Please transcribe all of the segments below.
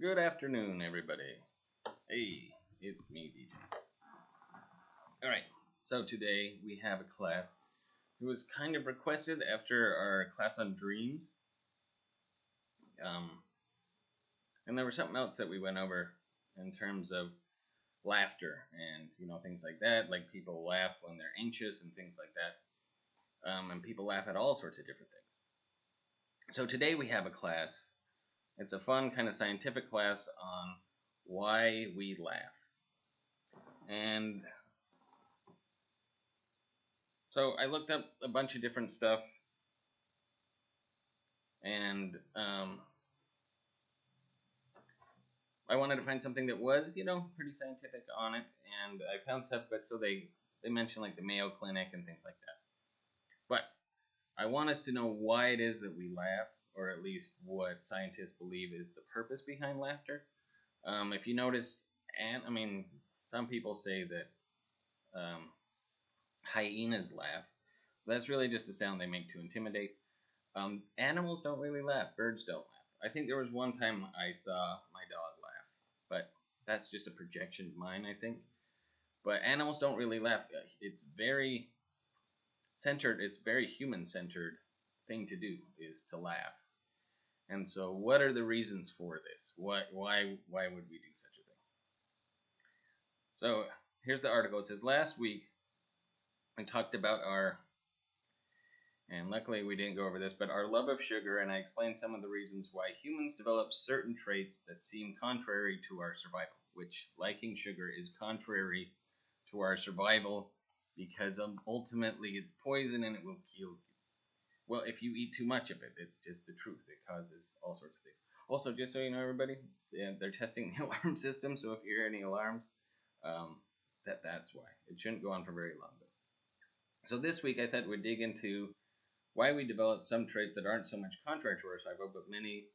Good afternoon, everybody. Hey, it's me, DJ. Alright, so today we have a class. It was kind of requested after our class on dreams. And there was something else that we went over in terms of laughter and, things like that. Like people laugh when they're anxious and things like that. And people laugh at all sorts of different things. So today we have a class. It's a fun kind of scientific class on why we laugh. And so I looked up a bunch of different stuff, and I wanted to find something that was, pretty scientific on it, and I found stuff, but so they mentioned like the Mayo Clinic and things like that. But I want us to know why it is that we laugh, or at least what scientists believe is the purpose behind laughter. If you notice, some people say that hyenas laugh. That's really just a sound they make to intimidate. Animals don't really laugh. Birds don't laugh. I think there was one time I saw my dog laugh, but that's just a projection of mine, I think. But animals don't really laugh. It's very centered. It's very human-centered thing to do is to laugh. And so, what are the reasons for this? Why would we do such a thing? So here's the article. It says last week we talked about and luckily we didn't go over this, but our love of sugar, and I explained some of the reasons why humans develop certain traits that seem contrary to our survival, which liking sugar is contrary to our survival because ultimately it's poison and it will kill you. Well, if you eat too much of it, it's just the truth. It causes all sorts of things. Also, just so you know, everybody, they're testing the alarm system, so if you hear any alarms, that's why. It shouldn't go on for very long, though. So this week I thought we'd dig into why we develop some traits that aren't so much contrary to our survival, but many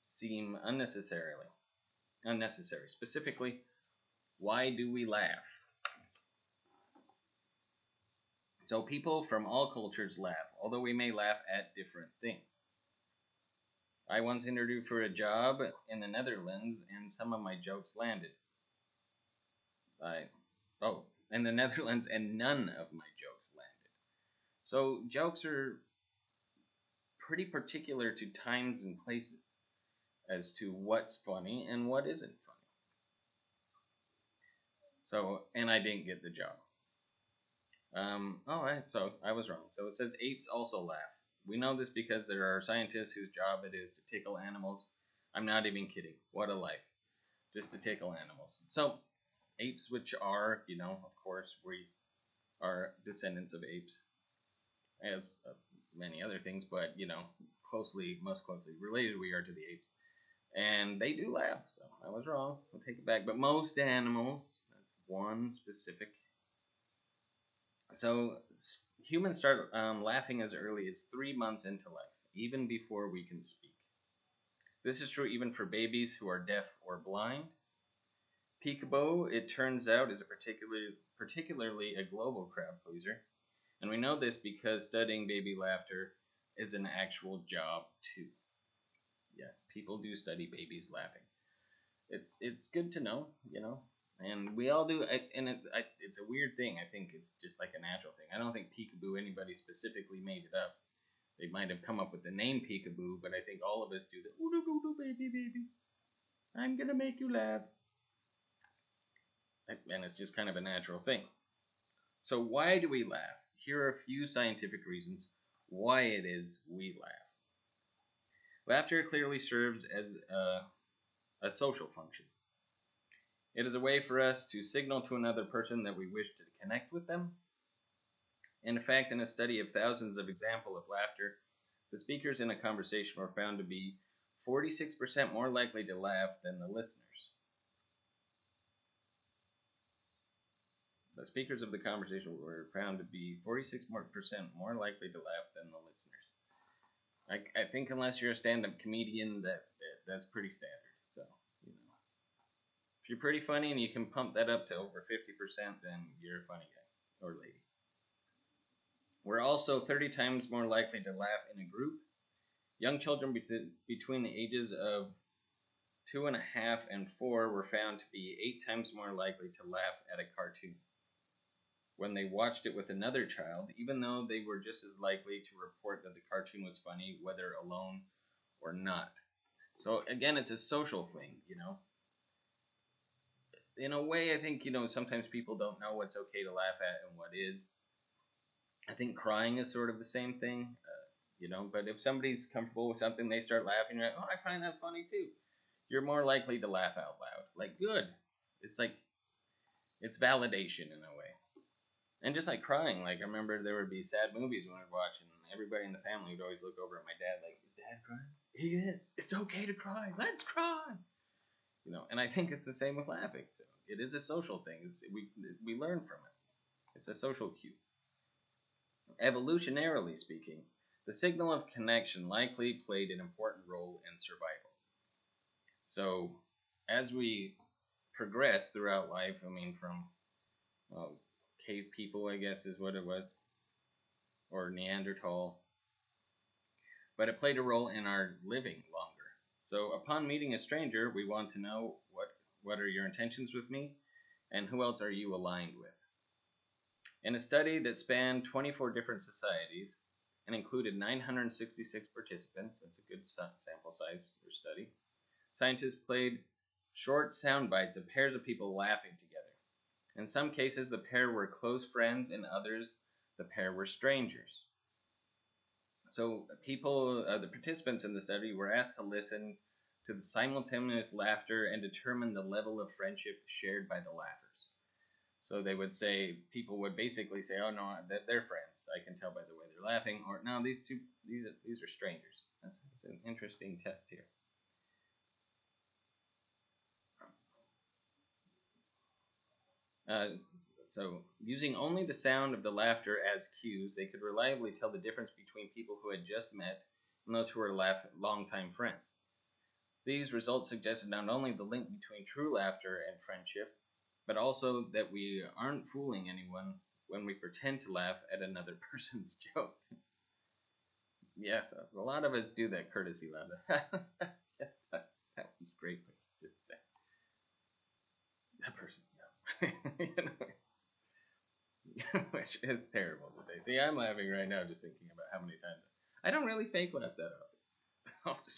seem unnecessary. Specifically, why do we laugh? So people from all cultures laugh, although we may laugh at different things. I once interviewed for a job in the Netherlands, and some of my jokes landed. In the Netherlands, and none of my jokes landed. So jokes are pretty particular to times and places as to what's funny and what isn't funny. So, and I didn't get the job. So I was wrong. So it says apes also laugh. We know this because there are scientists whose job it is to tickle animals. I'm not even kidding. What a life. Just to tickle animals. So, apes, which are, of course, we are descendants of apes, as many other things, but, most closely related we are to the apes. And they do laugh, so I was wrong. I'll take it back. But most animals, that's one specific. So humans start laughing as early as 3 months into life, even before we can speak. This is true even for babies who are deaf or blind. Peekaboo, it turns out, is a particularly a global crowd pleaser. And we know this because studying baby laughter is an actual job too. Yes, people do study babies laughing. It's good to know, and we all do. And it's a weird thing. I think it's just like a natural thing. I don't think peekaboo anybody specifically made it up. They might have come up with the name peekaboo, but I think all of us do the ooh doo doo baby. I'm gonna make you laugh. And it's just kind of a natural thing. So why do we laugh? Here are a few scientific reasons why it is we laugh. Laughter clearly serves as a social function. It is a way for us to signal to another person that we wish to connect with them. In fact, in a study of thousands of examples of laughter, the speakers in a conversation were found to be 46% more likely to laugh than the listeners. The speakers of the conversation were found to be 46% more likely to laugh than the listeners. I think unless you're a stand-up comedian, that's pretty standard. So, if you're pretty funny and you can pump that up to over 50%, then you're a funny guy or lady. We're also 30 times more likely to laugh in a group. Young children between the ages of 2.5 and 4 were found to be 8 times more likely to laugh at a cartoon when they watched it with another child, even though they were just as likely to report that the cartoon was funny, whether alone or not. So again, it's a social thing, In a way, I think, sometimes people don't know what's okay to laugh at and what is. I think crying is sort of the same thing, but if somebody's comfortable with something, they start laughing, you're like, oh, I find that funny too. You're more likely to laugh out loud. Like, good. It's like, it's validation in a way. And just like crying, like I remember there would be sad movies when I'd watch, and everybody in the family would always look over at my dad like, "Is Dad crying?" He is. It's okay to cry. Let's cry. And I think it's the same with laughing. So it is a social thing. We learn from it. It's a social cue. Evolutionarily speaking, the signal of connection likely played an important role in survival. So as we progress throughout life, from cave people, I guess is what it was, or Neanderthal, but it played a role in our living longer. So upon meeting a stranger, we want to know what are your intentions with me, and who else are you aligned with. In a study that spanned 24 different societies and included 966 participants, that's a good sample size for a study, scientists played short sound bites of pairs of people laughing together. In some cases, the pair were close friends, in others, the pair were strangers. So the participants in the study were asked to listen to the simultaneous laughter and determine the level of friendship shared by the laughers. So people would basically say, oh no, they're friends. I can tell by the way they're laughing. Or no, these are strangers. That's an interesting test here. So using only the sound of the laughter as cues, they could reliably tell the difference between people who had just met and those who were longtime friends. These results suggested not only the link between true laughter and friendship, but also that we aren't fooling anyone when we pretend to laugh at another person's joke. Yeah, a lot of us do that courtesy laugh. Yeah, that was great. That person's dumb. Which is terrible to say. See, I'm laughing right now just thinking about how many times I don't really fake laugh that often.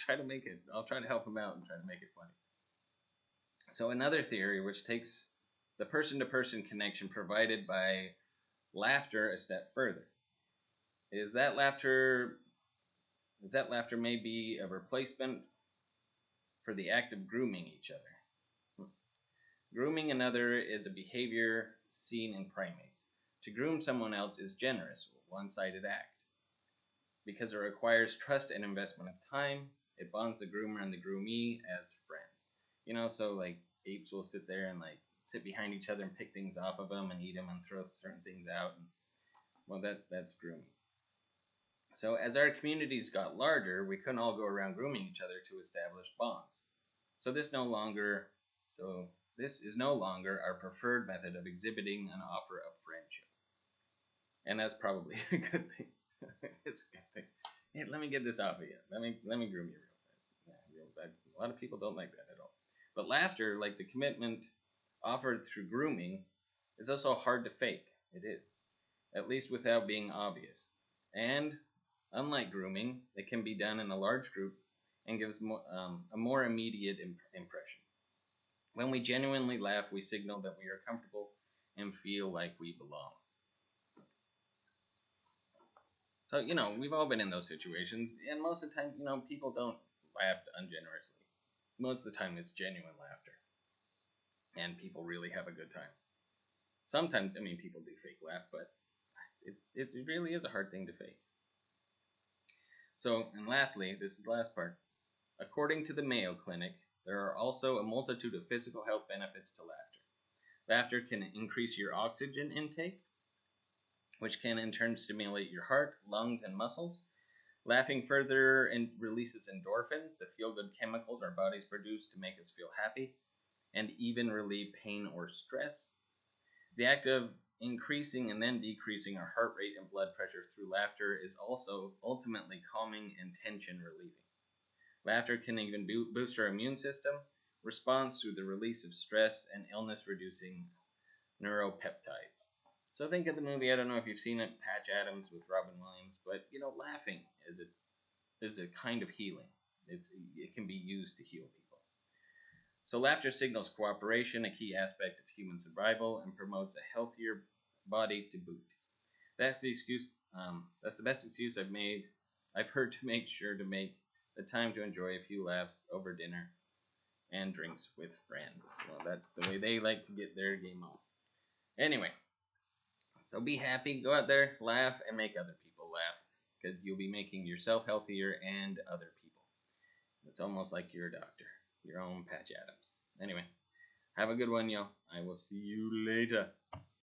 I'll try to help him out and try to make it funny. So another theory which takes the person-to-person connection provided by laughter a step further is that laughter may be a replacement for the act of grooming each other. Grooming another is a behavior seen in primates. To groom someone else is generous, one-sided act. Because it requires trust and investment of time, it bonds the groomer and the groomee as friends. So like apes will sit there and like sit behind each other and pick things off of them and eat them and throw certain things out. That's grooming. So as our communities got larger, we couldn't all go around grooming each other to establish bonds. So this is no longer our preferred method of exhibiting an offer of friendship. And that's probably a good thing. It's a good thing. Hey, let me get this off of you. Let me groom you real fast. A lot of people don't like that at all. But laughter, like the commitment offered through grooming, is also hard to fake. It is. At least without being obvious. And, unlike grooming, it can be done in a large group and gives a more immediate impression. When we genuinely laugh, we signal that we are comfortable and feel like we belong. So, we've all been in those situations, and most of the time, people don't laugh ungenerously. Most of the time, it's genuine laughter, and people really have a good time. Sometimes, people do fake laugh, but it really is a hard thing to fake. So, and lastly, this is the last part. According to the Mayo Clinic, there are also a multitude of physical health benefits to laughter. Laughter can increase your oxygen intake, which can in turn stimulate your heart, lungs, and muscles. Laughing further releases endorphins, the feel-good chemicals our bodies produce to make us feel happy, and even relieve pain or stress. The act of increasing and then decreasing our heart rate and blood pressure through laughter is also ultimately calming and tension relieving. Laughter can even boost our immune system, responds through the release of stress and illness reducing neuropeptides. So think of the movie, I don't know if you've seen it, Patch Adams with Robin Williams, but laughing is a kind of healing. It can be used to heal people. So laughter signals cooperation, a key aspect of human survival, and promotes a healthier body to boot. That's the excuse. That's the best excuse I've heard to make sure to make the time to enjoy a few laughs over dinner and drinks with friends. Well, that's the way they like to get their game on. Anyway, so be happy, go out there, laugh, and make other people laugh, because you'll be making yourself healthier and other people. It's almost like you're a doctor, your own Patch Adams. Anyway, have a good one, yo. I will see you later.